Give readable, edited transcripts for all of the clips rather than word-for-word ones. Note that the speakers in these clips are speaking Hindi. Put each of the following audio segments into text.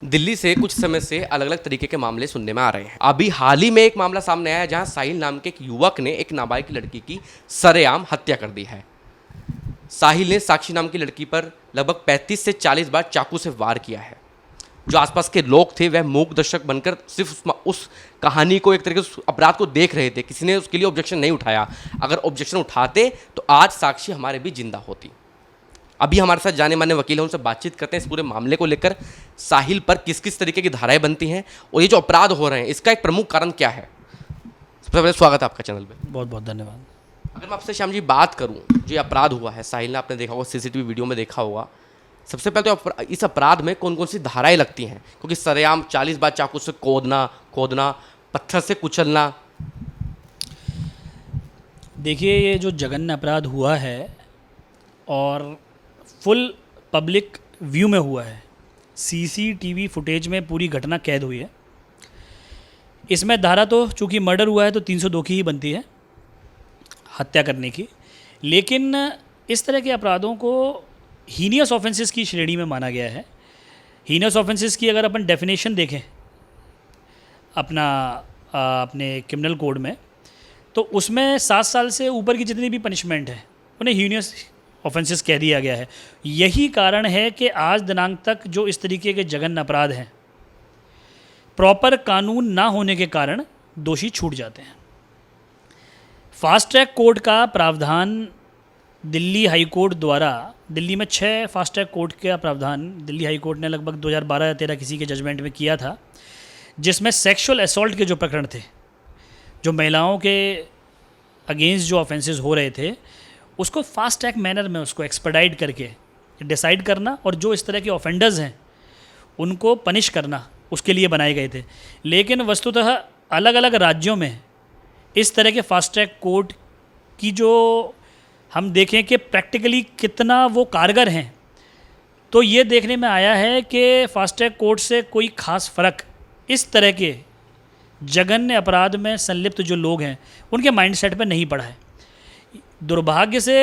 दिल्ली से कुछ समय से अलग अलग तरीके के मामले सुनने में आ रहे हैं। अभी हाल ही में एक मामला सामने आया है जहां साहिल नाम के एक युवक ने एक नाबालिग लड़की की सरेआम हत्या कर दी है। साहिल ने साक्षी नाम की लड़की पर लगभग 35 से 40 बार चाकू से वार किया है। जो आसपास के लोग थे वह मूक दर्शक बनकर सिर्फ उस कहानी को, एक तरीके से अपराध को देख रहे थे। किसी ने उसके लिए ऑब्जेक्शन नहीं उठाया। अगर ऑब्जेक्शन उठाते तो आज साक्षी हमारे भी जिंदा होती। अभी हमारे साथ जाने माने वकील हैं, उनसे बातचीत करते हैं इस पूरे मामले को लेकर। साहिल पर किस किस तरीके की धाराएं बनती हैं और ये जो अपराध हो रहे हैं इसका एक प्रमुख कारण क्या है। सबसे पहले स्वागत है आपका चैनल पे। बहुत बहुत धन्यवाद। अगर मैं आपसे श्याम जी बात करूं, जो ये अपराध हुआ है साहिल ने, आपने देखा होगा, सीसीटीवी वीडियो में देखा होगा। सबसे पहले तो इस अपराध में कौन कौन सी धाराएं लगती हैं, क्योंकि सरेआम 40 बार चाकू से खोदना, पत्थर से कुचलना। देखिए, ये जो जघन्य अपराध हुआ है और फुल पब्लिक व्यू में हुआ है, सीसीटीवी फुटेज में पूरी घटना कैद हुई है। इसमें धारा तो चूँकि मर्डर हुआ है तो 302 की ही बनती है, हत्या करने की। लेकिन इस तरह के अपराधों को हीनियस ऑफेंसेस की श्रेणी में माना गया है। हीनियस ऑफेंसेस की अगर अपन डेफिनेशन देखें अपने क्रिमिनल कोड में, तो उसमें 7 साल से ऊपर की जितनी भी पनिशमेंट है उन्हें हीनियस ऑफेंसेस कह दिया गया है। यही कारण है कि आज दिनांक तक जो इस तरीके के जघन्य अपराध हैं, प्रॉपर कानून ना होने के कारण दोषी छूट जाते हैं। फास्ट ट्रैक कोर्ट का प्रावधान दिल्ली हाई कोर्ट द्वारा, दिल्ली में 6 फास्ट ट्रैक कोर्ट का प्रावधान दिल्ली हाई कोर्ट ने लगभग 2012 या 13 किसी के जजमेंट में किया था, जिसमें सेक्सुअल असॉल्ट के जो प्रकरण थे, जो महिलाओं के अगेंस्ट जो ऑफेंसेस हो रहे थे, उसको फास्ट ट्रैक मैनर में उसको एक्सपेडाइट करके डिसाइड करना और जो इस तरह के ऑफेंडर्स हैं उनको पनिश करना, उसके लिए बनाए गए थे। लेकिन वस्तुतः अलग अलग राज्यों में इस तरह के फास्ट ट्रैक कोर्ट की जो हम देखें कि प्रैक्टिकली कितना वो कारगर हैं, तो ये देखने में आया है कि फास्ट ट्रैक कोर्ट से कोई ख़ास फ़र्क इस तरह के जघन्य अपराध में संलिप्त जो लोग हैं उनके माइंडसेट पे नहीं पड़ा है। दुर्भाग्य से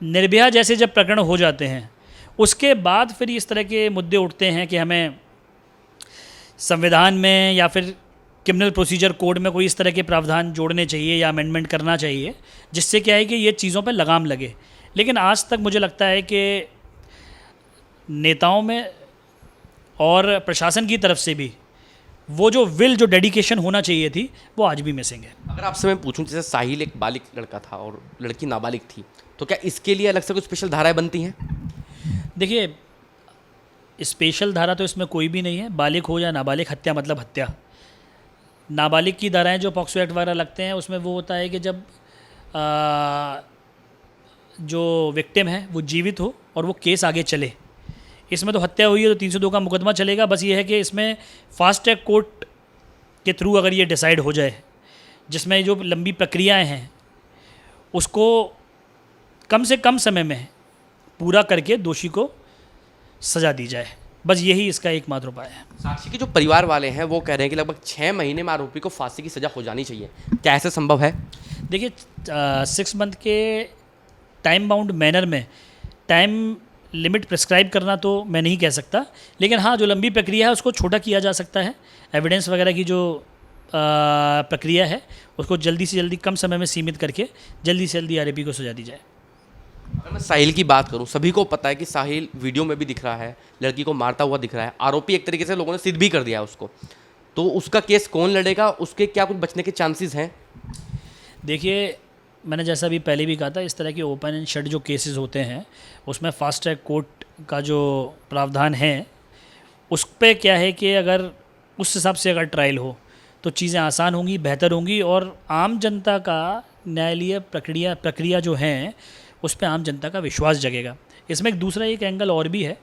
निर्भया जैसे जब प्रकरण हो जाते हैं, उसके बाद फिर इस तरह के मुद्दे उठते हैं कि हमें संविधान में या फिर क्रिमिनल प्रोसीजर कोड में कोई इस तरह के प्रावधान जोड़ने चाहिए या अमेंडमेंट करना चाहिए, जिससे क्या है कि ये चीज़ों पे लगाम लगे। लेकिन आज तक मुझे लगता है कि नेताओं में और प्रशासन की तरफ से भी वो जो विल, जो डेडिकेशन होना चाहिए थी, वो आज भी मिसिंग है। अगर आपसे मैं पूछूं, जैसे साहिल एक बालिग लड़का था और लड़की नाबालिग थी, तो क्या इसके लिए अलग से कुछ स्पेशल धाराएं बनती हैं? देखिए, स्पेशल धारा तो इसमें कोई भी नहीं है। बालिग हो या नाबालिग, हत्या मतलब हत्या। नाबालिग की धाराएं जो पॉक्सो एक्ट वगैरह लगते हैं, उसमें वो होता है कि जब जो विक्टिम है वो जीवित हो और वो केस आगे चले। इसमें तो हत्या हुई है तो 302 का मुकदमा चलेगा। बस ये है कि इसमें फास्ट ट्रैक कोर्ट के थ्रू अगर ये डिसाइड हो जाए, जिसमें जो लंबी प्रक्रियाएं हैं उसको कम से कम समय में पूरा करके दोषी को सज़ा दी जाए, बस यही इसका एकमात्र उपाय है। साक्षी के जो परिवार वाले हैं वो कह रहे हैं कि लगभग 6 महीने में आरोपी को फांसी की सज़ा हो जानी चाहिए। क्या ऐसा संभव है? देखिए, 6 मंथ के टाइम बाउंड मैनर में टाइम लिमिट प्रिस्क्राइब करना तो मैं नहीं कह सकता, लेकिन हाँ, जो लंबी प्रक्रिया है उसको छोटा किया जा सकता है। एविडेंस वगैरह की जो प्रक्रिया है उसको जल्दी से जल्दी, कम समय में सीमित करके जल्दी से जल्दी आरोपी को सजा दी जाए। अगर मैं साहिल की बात करूं, सभी को पता है कि साहिल वीडियो में भी दिख रहा है, लड़की को मारता हुआ दिख रहा है। आरोपी एक तरीके से लोगों ने सिद्ध भी कर दिया है उसको, तो उसका केस कौन लड़ेगा? उसके क्या कुछ बचने के चांसेस हैं? देखिए, मैंने जैसा भी पहले भी कहा था, इस तरह के ओपन एंड शट जो केसेस होते हैं उसमें फास्ट ट्रैक कोर्ट का जो प्रावधान है उस पर क्या है कि अगर उस हिसाब से अगर ट्रायल हो तो चीज़ें आसान होंगी, बेहतर होंगी और आम जनता का न्यायालयीय प्रक्रिया जो है उस पर आम जनता का विश्वास जगेगा। इसमें एक दूसरा एक एंगल और भी है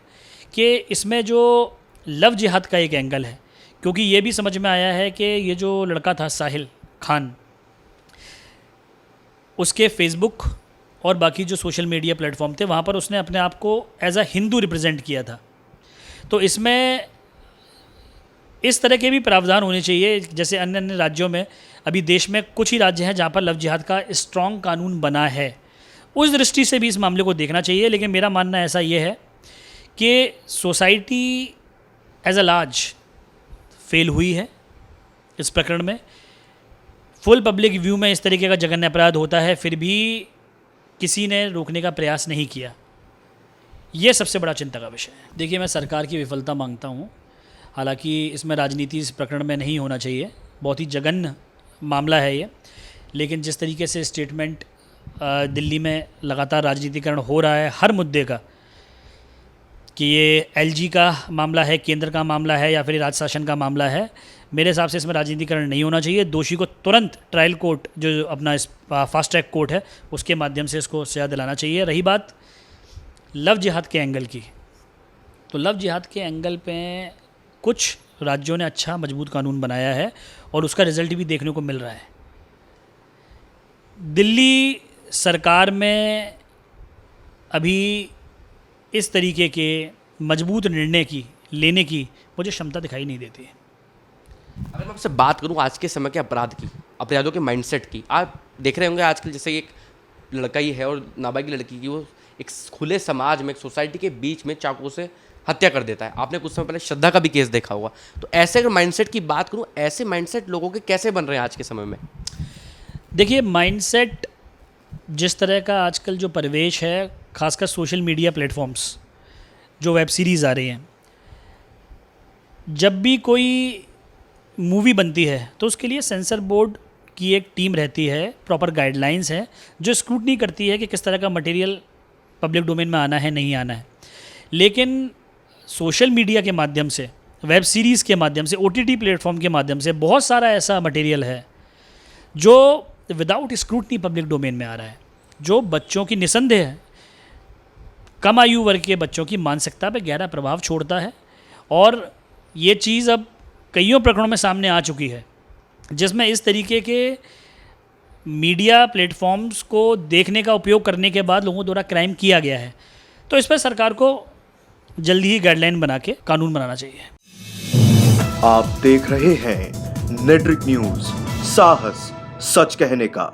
कि इसमें जो लव जिहाद का एक एंगल है, क्योंकि ये भी समझ में आया है कि ये जो लड़का था साहिल खान, उसके फेसबुक और बाकी जो सोशल मीडिया प्लेटफॉर्म थे वहाँ पर उसने अपने आप को एज अ हिंदू रिप्रेजेंट किया था। तो इसमें इस तरह के भी प्रावधान होने चाहिए, जैसे अन्य अन्य राज्यों में। अभी देश में कुछ ही राज्य हैं जहाँ पर लव जिहाद का स्ट्रॉन्ग कानून बना है, उस दृष्टि से भी इस मामले को देखना चाहिए। लेकिन मेरा मानना ऐसा ये है कि society as a large fail हुई है इस प्रकरण में। फुल पब्लिक व्यू में इस तरीके का जघन्य अपराध होता है, फिर भी किसी ने रोकने का प्रयास नहीं किया। ये सबसे बड़ा चिंता का विषय है। देखिए, मैं सरकार की विफलता मांगता हूँ। हालांकि इसमें राजनीति इस प्रकरण में नहीं होना चाहिए, बहुत ही जघन्य मामला है ये, लेकिन जिस तरीके से स्टेटमेंट दिल्ली में लगातार राजनीतिकरण हो रहा है हर मुद्दे का, कि ये एलजी का मामला है, केंद्र का मामला है, या फिर राज्य शासन का मामला है, मेरे हिसाब से इसमें राजनीतिकरण नहीं होना चाहिए। दोषी को तुरंत ट्रायल कोर्ट, जो अपना इस फास्ट ट्रैक कोर्ट है, उसके माध्यम से इसको सजा दिलाना चाहिए। रही बात लव जिहाद के एंगल की, तो लव जिहाद के एंगल पे कुछ राज्यों ने अच्छा मजबूत कानून बनाया है और उसका रिजल्ट भी देखने को मिल रहा है। दिल्ली सरकार में अभी इस तरीके के मजबूत निर्णय की लेने की मुझे क्षमता दिखाई नहीं देती है। अगर मैं आपसे बात करूं आज के समय के अपराध की, अपराधों के माइंडसेट की, आप देख रहे होंगे आजकल जैसे एक लड़का ही है और नाबालिग लड़की की वो एक खुले समाज में, एक सोसाइटी के बीच में चाकू से हत्या कर देता है। आपने कुछ समय पहले श्रद्धा का भी केस देखा होगा। तो ऐसे अगर माइंडसेट की बात करूं, ऐसे माइंडसेट लोगों के कैसे बन रहे हैं आज के समय में? देखिए, माइंडसेट जिस तरह का आजकल जो परिवेश है, खासकर सोशल मीडिया प्लेटफॉर्म्स, जो वेब सीरीज़ आ रही हैं, जब भी कोई मूवी बनती है तो उसके लिए सेंसर बोर्ड की एक टीम रहती है, प्रॉपर गाइडलाइंस है जो स्क्रूटनी करती है कि किस तरह का मटेरियल पब्लिक डोमेन में आना है, नहीं आना है। लेकिन सोशल मीडिया के माध्यम से, वेब सीरीज़ के माध्यम से, OTT प्लेटफॉर्म के माध्यम से बहुत सारा ऐसा मटेरियल है जो विदाउट स्क्रूटनी पब्लिक डोमेन में आ रहा है, जो बच्चों की, निसंदेह कम आयु वर्ग के बच्चों की मानसिकता पे गहरा प्रभाव छोड़ता है। और ये चीज़ अब कईयों प्रकरणों में सामने आ चुकी है, जिसमें इस तरीके के मीडिया प्लेटफॉर्म्स को देखने का उपयोग करने के बाद लोगों द्वारा क्राइम किया गया है। तो इस पर सरकार को जल्दी ही गाइडलाइन बना के कानून बनाना चाहिए। आप देख रहे हैं नेट्रिक न्यूज, साहस सच कहने का।